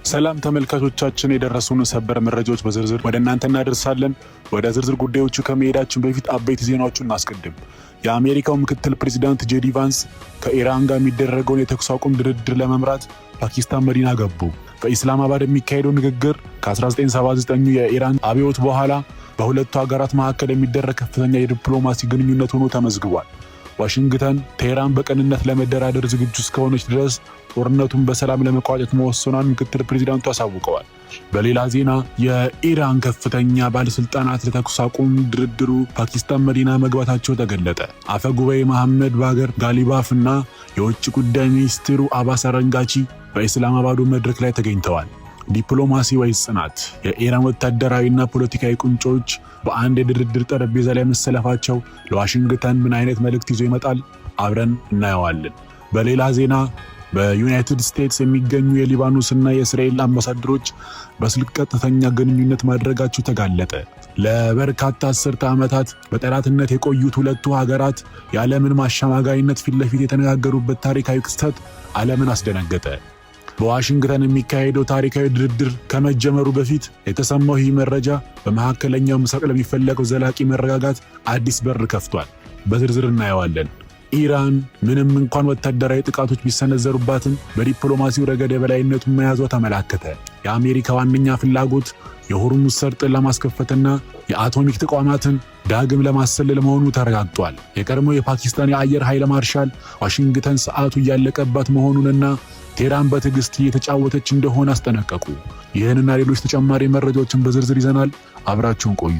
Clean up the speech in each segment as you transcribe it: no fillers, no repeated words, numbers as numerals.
ሰላም ተመልካቾቻችን፣ የደረሱን ሰበር መረጃዎች በዝርዝር ወደ እናንተ እናደርሳለን። ወደ ዝርዝር ጉዳዮቹ ከመሄዳችን በፊት አበይት ዜናዎቹን እናስቀድም። የአሜሪካው ምክትል ፕሬዝዳንት ጄዲ ቫንስ ከኢራን ጋር የሚደረገውን የተኩስ አቁም ድርድር ለመምራት ፓኪስታን መዲና ገቡ። በኢስላማባድ የሚካሄደው ንግግር ከ1979 የኢራን አብዮት በኋላ በሁለቱ ሀገራት መካከል የሚደረግ ከፍተኛ የዲፕሎማሲ ግንኙነት ሆኖ ተመዝግቧል። ዋሽንግተን ቴህራን በቅንነት ለመደራደር ዝግጁ እስከሆነች ድረስ ጦርነቱን በሰላም ለመቋጨት መወሰኗን ምክትል ፕሬዝዳንቱ አሳውቀዋል። በሌላ ዜና የኢራን ከፍተኛ ባለስልጣናት ለተኩስ አቁም ድርድሩ ፓኪስታን መዲና መግባታቸው ተገለጠ። አፈ ጉባኤ መሐመድ ባገር ጋሊባፍ እና የውጭ ጉዳይ ሚኒስትሩ አባስ አራንጋቺ በኢስላማባዱ መድረክ ላይ ተገኝተዋል። ዲፕሎማሲ ወይስ ጽናት? የኢራን ወታደራዊና ፖለቲካዊ ቁንጮች በአንድ የድርድር ጠረጴዛ ላይ መሰለፋቸው ለዋሽንግተን ምን አይነት መልእክት ይዞ ይመጣል? አብረን እናየዋለን። በሌላ ዜና በዩናይትድ ስቴትስ የሚገኙ የሊባኖስና የእስራኤል አምባሳደሮች በስልክ ቀጥተኛ ግንኙነት ማድረጋቸው ተጋለጠ። ለበርካታ አስርተ ዓመታት በጠላትነት የቆዩት ሁለቱ ሀገራት የዓለምን ማሸማጋይነት ፊት ለፊት የተነጋገሩበት ታሪካዊ ክስተት ዓለምን አስደነገጠ። በዋሽንግተን የሚካሄደው ታሪካዊ ድርድር ከመጀመሩ በፊት የተሰማው ይህ መረጃ በመካከለኛው ምስራቅ ለሚፈለገው ዘላቂ መረጋጋት አዲስ በር ከፍቷል። በዝርዝር እናየዋለን። ኢራን ምንም እንኳን ወታደራዊ ጥቃቶች ቢሰነዘሩባትም በዲፕሎማሲው ረገድ የበላይነቱን መያዟ ተመላከተ። የአሜሪካ ዋነኛ ፍላጎት የሆርሙዝ ሰርጥን ለማስከፈትና የአቶሚክ ተቋማትን ዳግም ለማሰለል መሆኑ ተረጋግጧል። የቀድሞው የፓኪስታን የአየር ኃይል ማርሻል ዋሽንግተን ሰዓቱ እያለቀባት መሆኑንና ቴህራን በትዕግስት እየተጫወተች እንደሆነ አስጠነቀቁ። ይህንና ሌሎች ተጨማሪ መረጃዎችን በዝርዝር ይዘናል። አብራችሁን ቆዩ።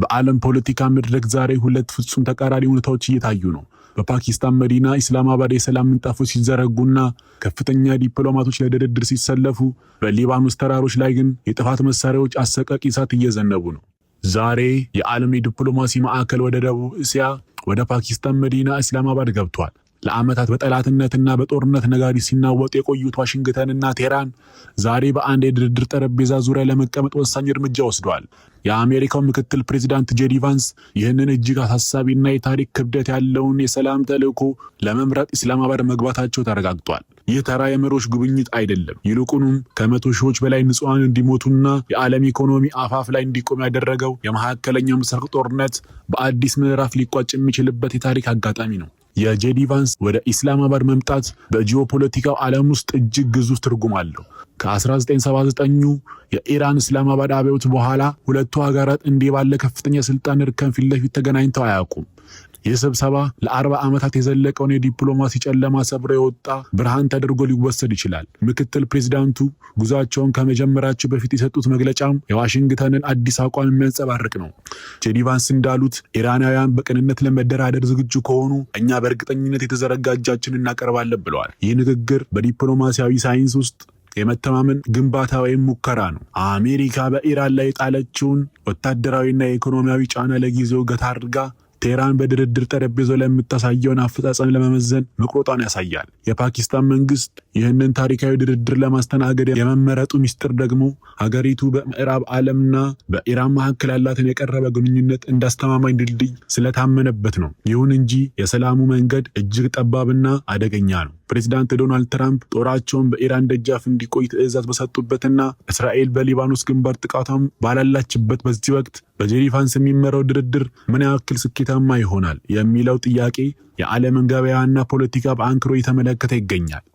በዓለም ፖለቲካ መድረክ ዛሬ ሁለት ፍጹም ተቃራኒ ሁኔታዎች እየታዩ ነው። በፓኪስታን መዲና ኢስላማባድ የሰላም ምንጣፎች ሲዘረጉና ከፍተኛ ዲፕሎማቶች ለድርድር ሲሰለፉ፣ በሊባኖስ ተራሮች ላይ ግን የጥፋት መሳሪያዎች አሰቃቂ እሳት እየዘነቡ ነው። ዛሬ የዓለም የዲፕሎማሲ ማዕከል ወደ ደቡብ እስያ ወደ ፓኪስታን መዲና ኢስላማባድ ገብቷል። ለዓመታት በጠላትነትና በጦርነት ነጋሪት ሲናወጡ የቆዩት ዋሽንግተንና ቴህራን ዛሬ በአንድ የድርድር ጠረጴዛ ዙሪያ ለመቀመጥ ወሳኝ እርምጃ ወስደዋል። የአሜሪካው ምክትል ፕሬዝዳንት ጄዲ ቫንስ ይህንን እጅግ አሳሳቢና የታሪክ ክብደት ያለውን የሰላም ተልዕኮ ለመምራት ኢስላማባድ መግባታቸው ተረጋግጧል። ይህ ተራ የመሪዎች ጉብኝት አይደለም። ይልቁንም ከመቶ ሺዎች በላይ ንጹሃን እንዲሞቱና የዓለም ኢኮኖሚ አፋፍ ላይ እንዲቆም ያደረገው የመካከለኛው ምስራቅ ጦርነት በአዲስ ምዕራፍ ሊቋጭ የሚችልበት የታሪክ አጋጣሚ ነው። የጄዲ ቫንስ ወደ ኢስላማባድ መምጣት በጂኦፖለቲካው ዓለም ውስጥ እጅግ ግዙፍ ትርጉም አለው። ከ1979 የኢራን ኢስላማባድ አብዮት በኋላ ሁለቱ ሀገራት እንዲህ ባለ ከፍተኛ ስልጣን እርከን ፊት ለፊት ተገናኝተው አያውቁም። ይህ ስብሰባ ለ40 ዓመታት የዘለቀውን የዲፕሎማሲ ጨለማ ሰብሮ የወጣ ብርሃን ተደርጎ ሊወሰድ ይችላል። ምክትል ፕሬዝዳንቱ ጉዟቸውን ከመጀመራቸው በፊት የሰጡት መግለጫም የዋሽንግተንን አዲስ አቋም የሚያንጸባርቅ ነው። ጄዲ ቫንስ እንዳሉት ኢራናውያን በቅንነት ለመደራደር ዝግጁ ከሆኑ እኛ በእርግጠኝነት የተዘረጋ እጃችንን እናቀርባለን ብለዋል። ይህ ንግግር በዲፕሎማሲያዊ ሳይንስ ውስጥ የመተማመን ግንባታ ወይም ሙከራ ነው። አሜሪካ በኢራን ላይ የጣለችውን ወታደራዊና የኢኮኖሚያዊ ጫና ለጊዜው ገታ አድርጋ ቴህራን በድርድር ጠረጴዛው ላይ የምታሳየውን አፈጻጸም ለመመዘን መቁረጧን ያሳያል። የፓኪስታን መንግስት ይህንን ታሪካዊ ድርድር ለማስተናገድ የመመረጡ ሚስጥር ደግሞ ሀገሪቱ በምዕራብ ዓለምና በኢራን መካከል ያላትን የቀረበ ግንኙነት እንዳስተማማኝ ድልድይ ስለታመነበት ነው። ይሁን እንጂ የሰላሙ መንገድ እጅግ ጠባብና አደገኛ ነው። ፕሬዝዳንት ዶናልድ ትራምፕ ጦራቸውን በኢራን ደጃፍ እንዲቆይ ትዕዛዝ በሰጡበትና እስራኤል በሊባኖስ ግንባር ጥቃቷን ባላላችበት በዚህ ወቅት በጄዲ ቫንስ የሚመራው ድርድር ምን ያክል ስኬታማ ይሆናል የሚለው ጥያቄ የዓለምን ገበያና ፖለቲካ በአንክሮ እየተመለከተ ይገኛል።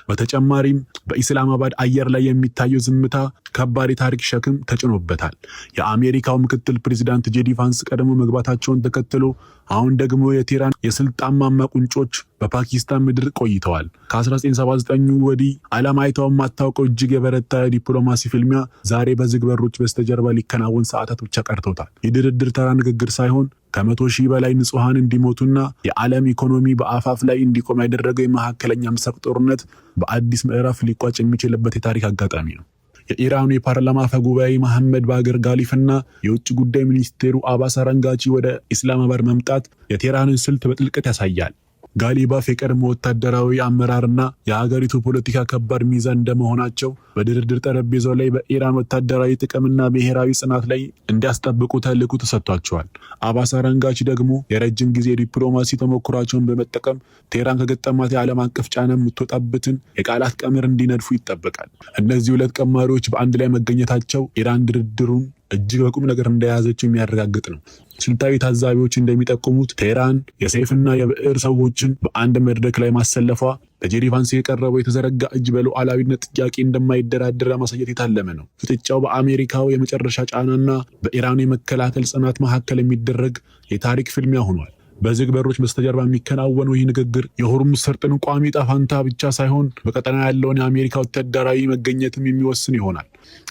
በተጨማሪም በኢስላማባድ አየር ላይ የሚታየው ዝምታ ከባድ የታሪክ ሸክም ተጭኖበታል። የአሜሪካው ምክትል ፕሬዝዳንት ጄዲ ቫንስ ቀድሞ መግባታቸውን ተከትሎ አሁን ደግሞ የቴህራን የስልጣን ማማ ቁንጮች በፓኪስታን ምድር ቆይተዋል። ከ1979 ወዲህ ዓለም አይታው የማታውቀው እጅግ የበረታ ዲፕሎማሲ ፍልሚያ ዛሬ በዝግ በሮች በስተጀርባ ሊከናወን ሰዓታት ብቻ ቀርተውታል። የድርድር ተራ ንግግር ሳይሆን ከ100 ሺህ በላይ ንጹሃን እንዲሞቱና የዓለም ኢኮኖሚ በአፋፍ ላይ እንዲቆም ያደረገው የመካከለኛ ምስራቅ ጦርነት በአዲስ ምዕራፍ ሊቋጭ የሚችልበት የታሪክ አጋጣሚ ነው። የኢራኑ የፓርላማ አፈ ጉባኤ መሐመድ ባገር ጋሊፍና የውጭ ጉዳይ ሚኒስቴሩ አባስ አራንጋቺ ወደ ኢስላማባድ መምጣት የቴህራንን ስልት በጥልቀት ያሳያል። ጋሊባፍ የቀድሞ ወታደራዊ አመራርና የሀገሪቱ ፖለቲካ ከባድ ሚዛን እንደመሆናቸው በድርድር ጠረጴዛው ላይ በኢራን ወታደራዊ ጥቅምና ብሔራዊ ጽናት ላይ እንዲያስጠብቁ ተልዕኮ ተሰጥቷቸዋል። አባስ አራንጋቺ ደግሞ የረጅም ጊዜ ዲፕሎማሲ ተሞክሯቸውን በመጠቀም ቴህራን ከገጠማት የዓለም አቀፍ ጫና የምትወጣበትን የቃላት ቀመር እንዲነድፉ ይጠበቃል። እነዚህ ሁለት ቀማሪዎች በአንድ ላይ መገኘታቸው ኢራን ድርድሩን እጅግ በቁም ነገር እንደያዘችው የሚያረጋግጥ ነው። ስልታዊ ታዛቢዎች እንደሚጠቁሙት ቴህራን የሰይፍና የብዕር ሰዎችን በአንድ መድረክ ላይ ማሰለፏ በጄዲ ቫንስ የቀረበው የተዘረጋ እጅ በሉዓላዊነት ጥያቄ እንደማይደራደር ለማሳየት የታለመ ነው። ፍጥጫው በአሜሪካው የመጨረሻ ጫናና በኢራኑ የመከላከል ጽናት መካከል የሚደረግ የታሪክ ፍልሚያ ሆኗል። በዝግ በሮች በስተጀርባ የሚከናወነው ይህ ንግግር የሆርሙዝ ሰርጥን ቋሚ ዕጣ ፈንታ ብቻ ሳይሆን በቀጠና ያለውን የአሜሪካ ወታደራዊ መገኘትም የሚወስን ይሆናል።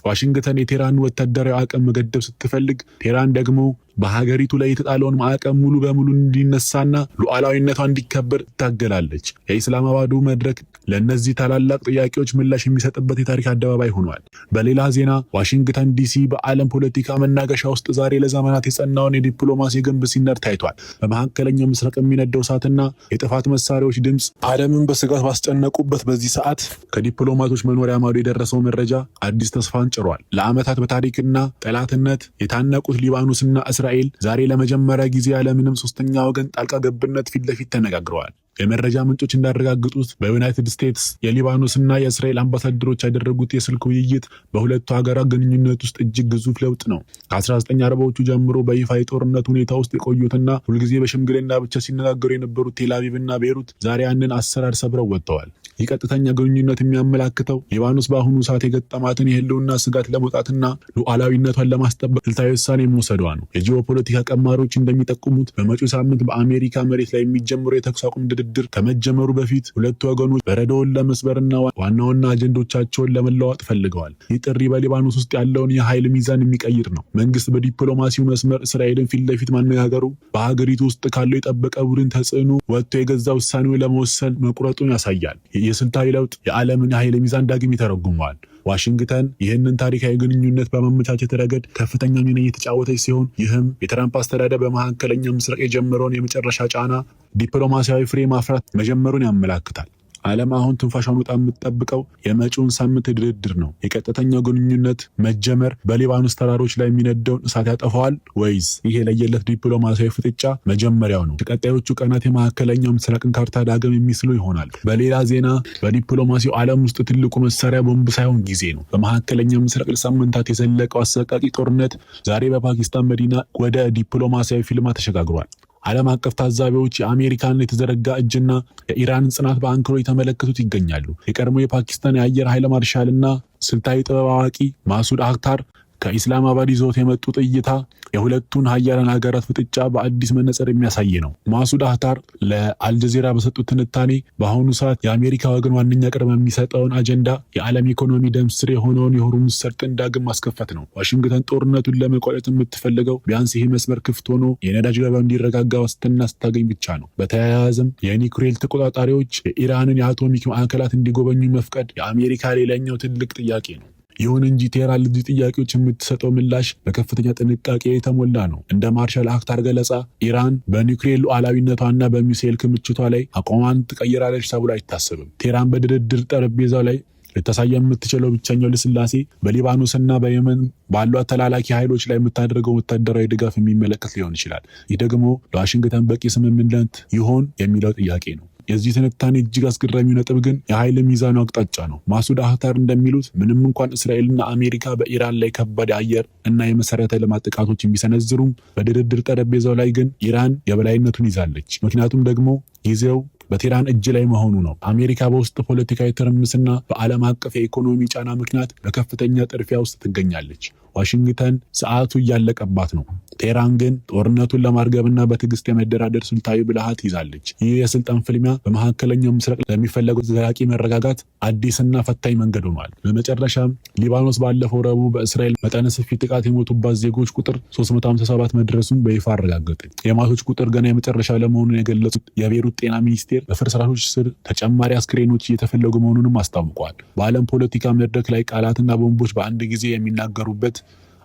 ዋሽንግተን የቴህራን ወታደራዊ አቅም መገደብ ስትፈልግ፣ ቴህራን ደግሞ በሀገሪቱ ላይ የተጣለውን ማዕቀብ ሙሉ በሙሉ እንዲነሳና ሉዓላዊነቷ እንዲከበር ትታገላለች። የኢስላማባዱ መድረክ ለእነዚህ ታላላቅ ጥያቄዎች ምላሽ የሚሰጥበት የታሪክ አደባባይ ሆኗል። በሌላ ዜና ዋሽንግተን ዲሲ በዓለም ፖለቲካ መናገሻ ውስጥ ዛሬ ለዘመናት የጸናውን የዲፕሎማሲ ግንብ ሲነድ ታይቷል። በመካከለኛው ምስራቅ የሚነደው እሳትና የጥፋት መሳሪያዎች ድምፅ ዓለምን በስጋት ባስጨነቁበት በዚህ ሰዓት ከዲፕሎማቶች መኖሪያ ማዶ የደረሰው መረጃ አዲስ ተስፋን ጭሯል። ለዓመታት በታሪክና ጠላትነት የታነቁት ሊባኖስና እስራኤል ዛሬ ለመጀመሪያ ጊዜ ያለምንም ሶስተኛ ወገን ጣልቃ ገብነት ፊት ለፊት ተነጋግረዋል። የመረጃ ምንጮች እንዳረጋግጡት በዩናይትድ ስቴትስ የሊባኖስና የእስራኤል አምባሳደሮች ያደረጉት የስልክ ውይይት በሁለቱ ሀገራት ግንኙነት ውስጥ እጅግ ግዙፍ ለውጥ ነው። ከ1940ዎቹ ጀምሮ በይፋ የጦርነት ሁኔታ ውስጥ የቆዩትና ሁልጊዜ በሽምግልና ብቻ ሲነጋገሩ የነበሩት ቴልአቪቭና ቤይሩት ዛሬ ያንን አሰራር ሰብረው ወጥተዋል። የቀጥተኛ ግንኙነት የሚያመላክተው ሊባኖስ በአሁኑ ሰዓት የገጠማትን የህልውና ስጋት ለመውጣትና ሉዓላዊነቷን ለማስጠበቅ ስልታዊ ውሳኔ መውሰዷ ነው። የጂኦፖለቲካ ቀማሪዎች እንደሚጠቁሙት በመጪው ሳምንት በአሜሪካ መሬት ላይ የሚጀምረው የተኩስ አቁም ድርድር ከመጀመሩ በፊት ሁለቱ ወገኖች በረዶውን ለመስበርና ዋና አጀንዶቻቸውን ለመለዋወጥ ፈልገዋል። ይህ ጥሪ በሊባኖስ ውስጥ ያለውን የኃይል ሚዛን የሚቀይር ነው። መንግስት በዲፕሎማሲው መስመር እስራኤልን ፊት ለፊት ማነጋገሩ በሀገሪቱ ውስጥ ካለው የጠበቀ ቡድን ተጽዕኖ ወጥቶ የገዛ ውሳኔውን ለመወሰን መቁረጡን ያሳያል። የስልታዊ ለውጥ የዓለምን የኃይል ሚዛን ዳግም ይተረጉመዋል። ዋሽንግተን ይህንን ታሪካዊ ግንኙነት በማመቻቸት ረገድ ከፍተኛ ሚና እየተጫወተች ሲሆን፣ ይህም የትራምፕ አስተዳደር በመካከለኛው ምስራቅ የጀመረውን የመጨረሻ ጫና ዲፕሎማሲያዊ ፍሬ ማፍራት መጀመሩን ያመላክታል። ዓለም አሁን ትንፋሿን ወጣ የምትጠብቀው የመጪውን ሳምንት ድርድር ነው። የቀጥተኛው ግንኙነት መጀመር በሊባኖስ ተራሮች ላይ የሚነደውን እሳት ያጠፋዋል ወይስ ይሄ ለየለት ዲፕሎማሲያዊ ፍጥጫ መጀመሪያው ነው? የቀጣዮቹ ቀናት የመካከለኛው ምስራቅን ካርታ ዳግም የሚስሉ ይሆናል። በሌላ ዜና በዲፕሎማሲው ዓለም ውስጥ ትልቁ መሳሪያ ቦምብ ሳይሆን ጊዜ ነው። በመካከለኛው ምስራቅ ለሳምንታት የዘለቀው አሰቃቂ ጦርነት ዛሬ በፓኪስታን መዲና ወደ ዲፕሎማሲያዊ ፊልማ ተሸጋግሯል። ዓለም አቀፍ ታዛቢዎች የአሜሪካን የተዘረጋ እጅና የኢራንን ጽናት በአንክሮ የተመለከቱት ይገኛሉ። የቀድሞ የፓኪስታን የአየር ኃይል ማርሻልና ስልታዊ ጥበብ አዋቂ ማሱድ አክታር ከኢስላማባድ ይዞት የመጡት እይታ የሁለቱን ሀያላን ሀገራት ፍጥጫ በአዲስ መነጽር የሚያሳይ ነው። ማሱድ አክታር ለአልጀዚራ በሰጡት ትንታኔ በአሁኑ ሰዓት የአሜሪካ ወገን ዋነኛ ቅድሚያ የሚሰጠውን አጀንዳ የዓለም ኢኮኖሚ ደም ስር የሆነውን የሆርሙዝ ሰርጥን ዳግም ማስከፈት ነው። ዋሽንግተን ጦርነቱን ለመቋጨት የምትፈልገው ቢያንስ ይህ መስመር ክፍት ሆኖ የነዳጅ ገበያው እንዲረጋጋ ዋስትና ስታገኝ ብቻ ነው። በተያያዘም የኒውክሌር ተቆጣጣሪዎች የኢራንን የአቶሚክ ማዕከላት እንዲጎበኙ መፍቀድ የአሜሪካ ሌላኛው ትልቅ ጥያቄ ነው። ይሁን እንጂ ቴህራን ለዚህ ጥያቄዎች የምትሰጠው ምላሽ በከፍተኛ ጥንቃቄ የተሞላ ነው። እንደ ማርሻል አክታር ገለጻ ኢራን በኒውክሌር ሉዓላዊነቷና በሚሳኤል ክምችቷ ላይ አቋሟን ትቀይራለች ተብሎ አይታሰብም። ቴህራን በድርድር ጠረጴዛው ላይ ልታሳይ የምትችለው ብቸኛው ልስላሴ በሊባኖስና በየመን ባሏት ተላላኪ ኃይሎች ላይ የምታደርገው ወታደራዊ ድጋፍ የሚመለከት ሊሆን ይችላል። ይህ ደግሞ ለዋሽንግተን በቂ ስምምነት ይሆን የሚለው ጥያቄ ነው። የዚህ ትንታኔ እጅግ አስገራሚው ነጥብ ግን የኃይል ሚዛኑ አቅጣጫ ነው። ማሱድ አክታር እንደሚሉት ምንም እንኳን እስራኤልና አሜሪካ በኢራን ላይ ከባድ የአየር እና የመሰረተ ልማት ጥቃቶች የሚሰነዝሩም በድርድር ጠረጴዛው ላይ ግን ኢራን የበላይነቱን ይዛለች። ምክንያቱም ደግሞ ጊዜው በቴህራን እጅ ላይ መሆኑ ነው። አሜሪካ በውስጥ ፖለቲካዊ ትርምስና በዓለም አቀፍ የኢኮኖሚ ጫና ምክንያት በከፍተኛ ጥድፊያ ውስጥ ትገኛለች። ዋሽንግተን ሰዓቱ እያለቀባት ነው። ቴህራን ግን ጦርነቱን ለማርገብና በትዕግስት የመደራደር ስልታዊ ብልሃት ይዛለች። ይህ የስልጣን ፍልሚያ በመካከለኛው ምስራቅ ለሚፈለገው ዘላቂ መረጋጋት አዲስና ፈታኝ መንገድ ሆኗል። በመጨረሻም ሊባኖስ ባለፈው ረቡዕ በእስራኤል መጠነ ሰፊ ጥቃት የሞቱባት ዜጎች ቁጥር 357 መድረሱን በይፋ አረጋገጠ። የሟቾች ቁጥር ገና የመጨረሻ ለመሆኑን የገለጹት የቤይሩት ጤና ሚኒስቴር በፍርስራሾች ስር ተጨማሪ አስክሬኖች እየተፈለጉ መሆኑንም አስታውቋል። በዓለም ፖለቲካ መድረክ ላይ ቃላትና ቦምቦች በአንድ ጊዜ የሚናገሩበት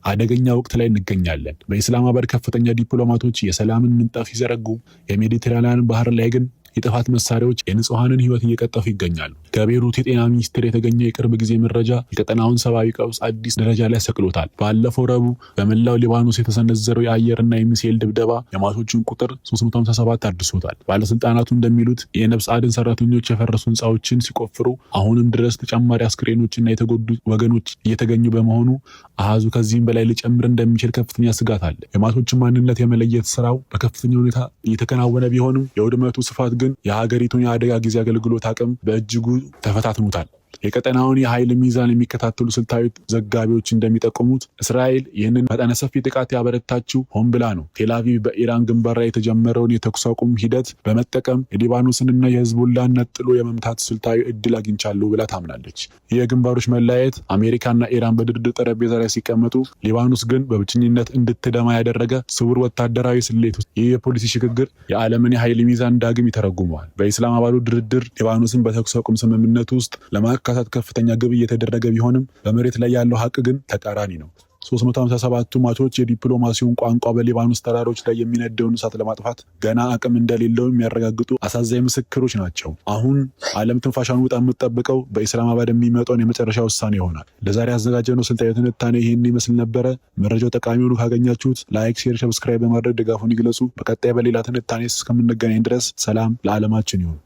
አደገኛ ወቅት ላይ እንገኛለን። በኢስላማባድ ከፍተኛ ዲፕሎማቶች የሰላምን ምንጣፍ ሲዘረጉ፣ የሜዲትራኒያን ባህር ላይ ግን የጥፋት መሳሪያዎች የንጹሐንን ሕይወት እየቀጠፉ ይገኛሉ። ከቤይሩት የጤና ሚኒስቴር የተገኘው የቅርብ ጊዜ መረጃ የቀጠናውን ሰብአዊ ቀውስ አዲስ ደረጃ ላይ ሰቅሎታል። ባለፈው ረቡዕ በመላው ሊባኖስ የተሰነዘረው የአየርና የሚሳኤል ድብደባ የሟቾቹን ቁጥር 357 አድርሶታል። ባለስልጣናቱ እንደሚሉት የነፍስ አድን ሰራተኞች የፈረሱ ህንፃዎችን ሲቆፍሩ አሁንም ድረስ ተጨማሪ አስክሬኖችና የተጎዱ ወገኖች እየተገኙ በመሆኑ አሃዙ ከዚህም በላይ ሊጨምር እንደሚችል ከፍተኛ ስጋት አለ። የሟቾችን ማንነት የመለየት ስራው በከፍተኛ ሁኔታ እየተከናወነ ቢሆንም የውድመቱ ስፋት ግን የሀገሪቱን የአደጋ ጊዜ አገልግሎት አቅም በእጅጉ ተፈታትኑታል። የቀጠናውን የኃይል ሚዛን የሚከታተሉ ስልታዊ ዘጋቢዎች እንደሚጠቁሙት እስራኤል ይህንን መጠነ ሰፊ ጥቃት ያበረታችው ሆን ብላ ነው። ቴልአቪቭ በኢራን ግንባር ላይ የተጀመረውን የተኩስ አቁም ሂደት በመጠቀም የሊባኖስንና የህዝቡላን ነጥሎ የመምታት ስልታዊ እድል አግኝቻለሁ ብላ ታምናለች። ይህ የግንባሮች መለያየት አሜሪካና ኢራን በድርድር ጠረጴዛ ላይ ሲቀመጡ፣ ሊባኖስ ግን በብቸኝነት እንድትደማ ያደረገ ስውር ወታደራዊ ስሌት ውስጥ ይህ የፖሊሲ ሽግግር የዓለምን የኃይል ሚዛን ዳግም ይተረጉመዋል። በኢስላማባዱ ድርድር ሊባኖስን በተኩስ አቁም ስምምነት ውስጥ ለማካተት ከፍተኛ ግብ እየተደረገ ቢሆንም በመሬት ላይ ያለው ሀቅ ግን ተቃራኒ ነው። 357ቱ ሟቾች የዲፕሎማሲውን ቋንቋ በሊባኖስ ተራሮች ላይ የሚነደውን እሳት ለማጥፋት ገና አቅም እንደሌለው የሚያረጋግጡ አሳዛኝ ምስክሮች ናቸው። አሁን ዓለም ትንፋሿን ውጣ የምትጠብቀው በኢስላማባድ የሚመጣውን የመጨረሻ ውሳኔ ይሆናል። ለዛሬ ያዘጋጀነው ስልታዊ ትንታኔ ይህን ይመስል ነበረ። መረጃው ጠቃሚ ሆኖ ካገኛችሁት ላይክ፣ ሼር፣ ሰብስክራይብ በማድረግ ድጋፉን ይግለጹ። በቀጣይ በሌላ ትንታኔ እስከምንገናኝ ድረስ ሰላም ለዓለማችን ይሁን።